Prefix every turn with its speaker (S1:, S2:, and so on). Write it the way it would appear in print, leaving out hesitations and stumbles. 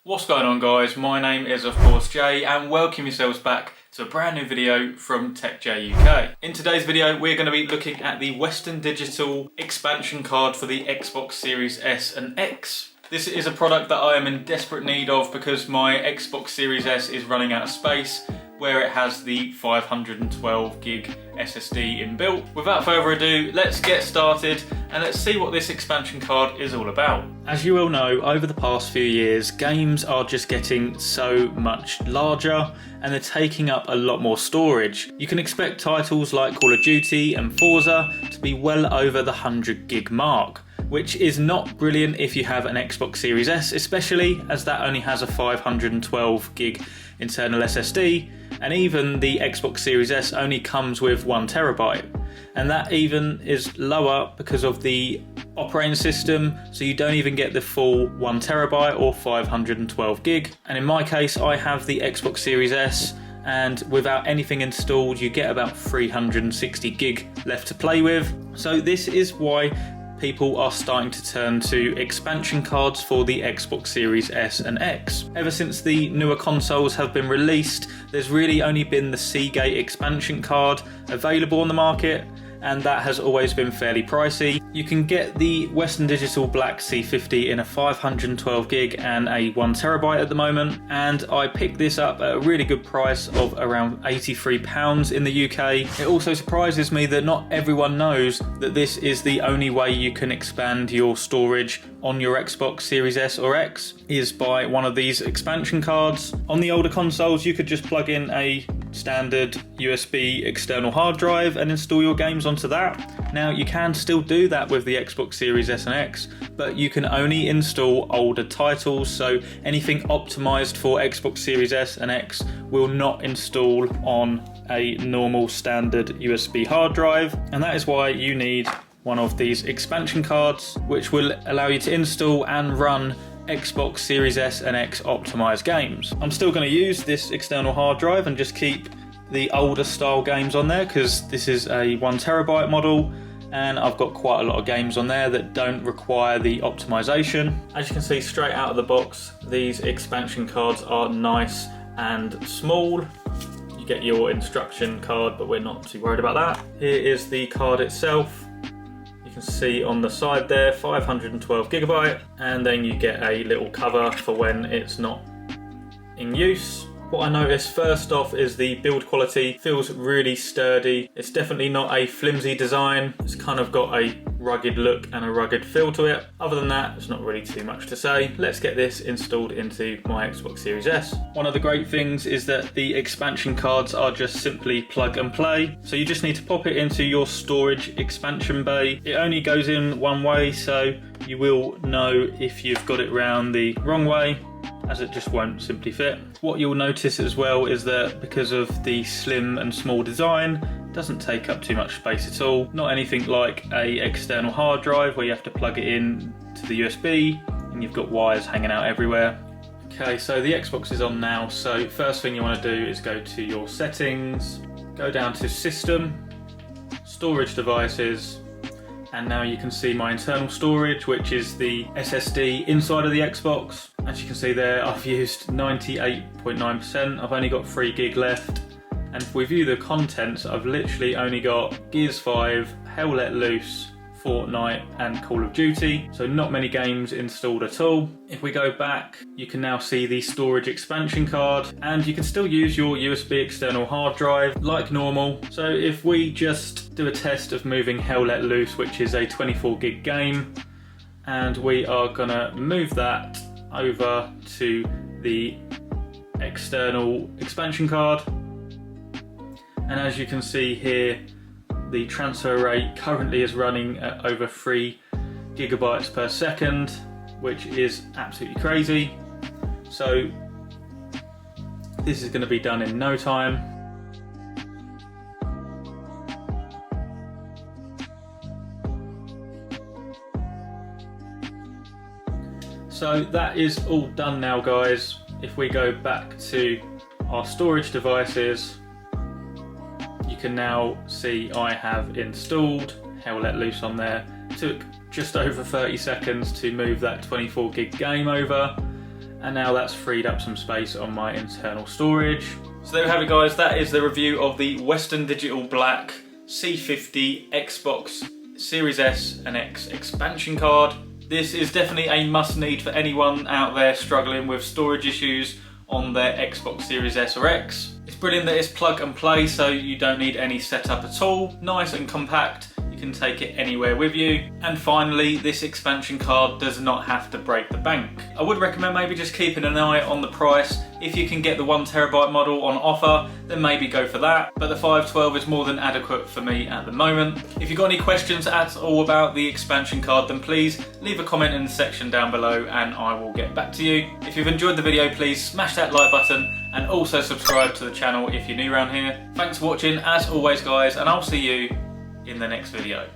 S1: What's going on, guys? My name is of course Jay, and welcome yourselves back to a brand new video from TechJ UK. In today's video we're going to be looking at the Western Digital expansion card for the Xbox Series S and X. This is a product that I am in desperate need of because my Xbox Series S is running out of space where it has the 512 gig SSD inbuilt. Without further ado, let's get started and let's see what this expansion card is all about. As you all know, over the past few years, games are just getting so much larger and they're taking up a lot more storage. You can expect titles like Call of Duty and Forza to be well over the 100 gig mark, which is not brilliant if you have an Xbox Series S, especially as that only has a 512 gig internal SSD, and even the Xbox Series S only comes with 1TB, and that even is lower because of the operating system, so you don't even get the full 1TB or 512 gig. And in my case, I have the Xbox Series S, and without anything installed you get about 360 gig left to play with. So this is why people are starting to turn to expansion cards for the Xbox Series S and X. Ever since the newer consoles have been released, there's really only been the Seagate expansion card available on the market, and that has always been fairly pricey. You can get the Western Digital Black C50 in a 512 gig and a 1TB at the moment, and I picked this up at a really good price of around £83 in the UK. It also surprises me that not everyone knows that this is the only way you can expand your storage on your Xbox Series S or X, is by one of these expansion cards. On the older consoles you could just plug in a standard USB external hard drive and install your games onto that. Now you can still do that with the Xbox Series S and X, but you can only install older titles, so anything optimized for Xbox Series S and X will not install on a normal standard USB hard drive, and that is why you need one of these expansion cards, which will allow you to install and run Xbox Series S and X optimized games. I'm still going to use this external hard drive and just keep the older style games on there because this is a 1TB model, and I've got quite a lot of games on there that don't require the optimization. As you can see straight out of the box, these expansion cards are nice and small. You get your instruction card, but we're not too worried about that. Here is the card itself. You can see on the side there, 512 gigabyte, and then you get a little cover for when it's not in use. What I noticed first off is the build quality feels really sturdy. It's definitely not a flimsy design. It's kind of got a rugged look and a rugged feel to it. Other than that, there's not really too much to say. Let's get this installed into my Xbox Series S. One of the great things is that the expansion cards are just simply plug and play. So you just need to pop it into your storage expansion bay. It only goes in one way, so you will know if you've got it round the wrong way, as it just won't simply fit. What you'll notice as well is that because of the slim and small design, it doesn't take up too much space at all. Not anything like a external hard drive where you have to plug it in to the USB and you've got wires hanging out everywhere. Okay, so the Xbox is on now, so first thing you want to do is go to your settings, go down to System, Storage Devices, and now you can see my internal storage, which is the SSD inside of the Xbox. As you can see there, I've used 98.9%. I've only got 3 gig left. And if we view the contents, I've literally only got Gears 5, Hell Let Loose, Fortnite and Call of Duty, so not many games installed at all. If we go back, you can now see the storage expansion card, and you can still use your USB external hard drive like normal. So if we just do a test of moving Hell Let Loose, which is a 24 gig game, and we are gonna move that over to the external expansion card, and as you can see here, the transfer rate currently is running at over 3 gigabytes per second, which is absolutely crazy. So this is going to be done in no time. So that is all done now, guys. If we go back to our storage devices, you can now see I have installed Hell Let Loose on there. Took just over 30 seconds to move that 24 gig game over, and now that's freed up some space on my internal storage. So there we have it guys, that is the review of the Western Digital Black C50 Xbox Series S and X expansion card. This is definitely a must-need for anyone out there struggling with storage issues on their Xbox Series S or X. It's brilliant that it's plug and play, so you don't need any setup at all. Nice and compact, you can take it anywhere with you. And finally, this expansion card does not have to break the bank. I would recommend maybe just keeping an eye on the price. If you can get the 1TB model on offer, then maybe go for that. But the 512 is more than adequate for me at the moment. If you've got any questions at all about the expansion card, then please leave a comment in the section down below and I will get back to you. If you've enjoyed the video, please smash that like button and also subscribe to the channel if you're new around here. Thanks for watching as always guys, and I'll see you in the next video.